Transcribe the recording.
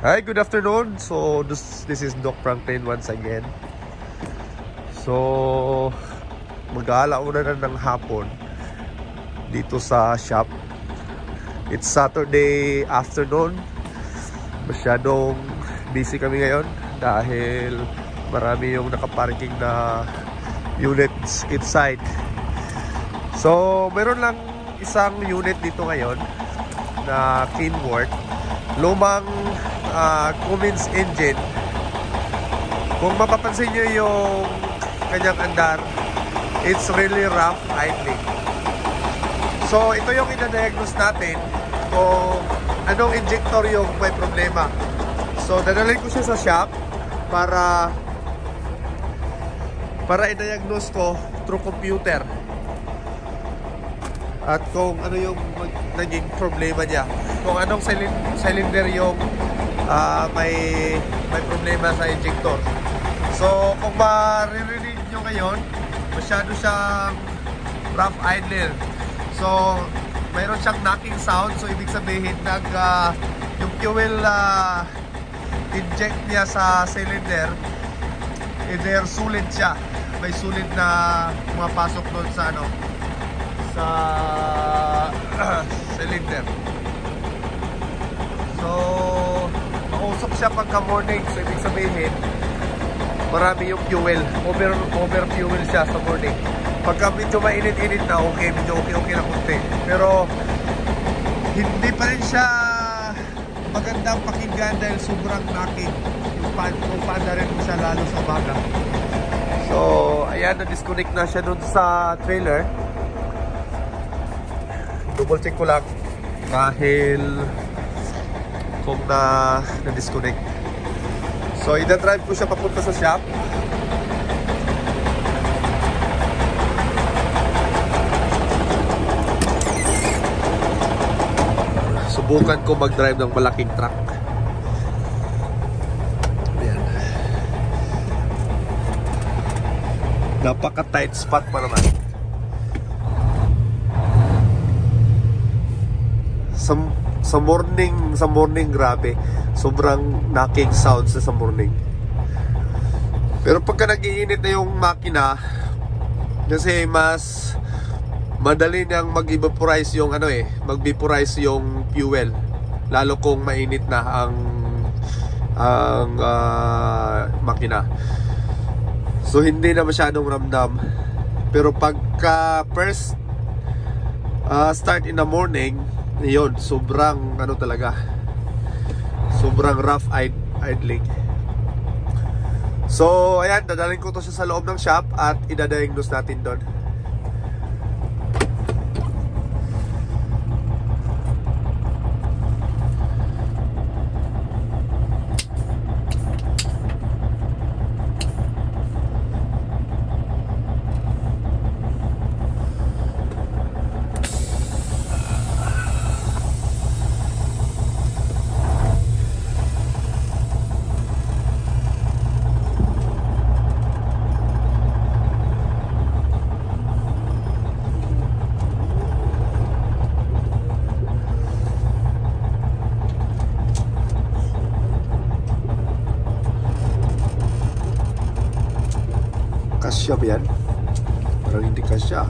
Hi, good afternoon. So this is Doc Franklin once again. So mag-aalauna na ng hapon dito sa shop. It's Saturday afternoon. Masyadong busy kami ngayon dahil marami yung nakaparking na units inside. So meron lang isang unit dito ngayon na Kenworth, lumang Cummins engine. Kung mapapansin nyo yung kanyang andar, it's really rough idling. So ito yung ina-diagnose natin kung anong injector yung may problema. So dadalhin ko siya sa shop para i-diagnose ko through computer at kung ano yung naging problema niya, kung anong cylinder yung may problema sa injector. So kung maririnig nyo ngayon, masyado siyang rough idler. So mayroon siyang knocking sound. So ibig sabihin yung fuel inject niya sa cylinder, either sulit siya, may sulit na pumapasok doon sa sa cylinder. So mausok siya pagka morning. So ibig sabihin marami yung fuel, over fuel siya sa morning. Pagka medyo mainit-init na, medyo okay na konti. Pero hindi pa rin siya magandang pakinggan dahil sobrang knocking. Yung fan na rin siya lalo sa umaga. So ayan, na-disconnect na siya dun sa trailer. Double check ko lang dahil kung na-disconnect. So ida-drive ko siya papunta sa shop. Subukan ko mag-drive ng malaking truck. Ayan. Napaka-tight spot pa naman. Sa morning grabe, sobrang knocking sounds sa morning. Pero pagka nag-iinit na yung makina, kasi mas madali niyang mag-vaporize yung mag-vaporize yung fuel, lalo kung mainit na ang makina. So hindi na masyadong ramdam. Pero pagka first start in the morning, yun, sobrang talaga, sobrang rough idling. So ayan, dadalhin ko to siya sa loob ng shop at ida-diagnose natin doon. Kasya ba yan? Parang hindi kasya.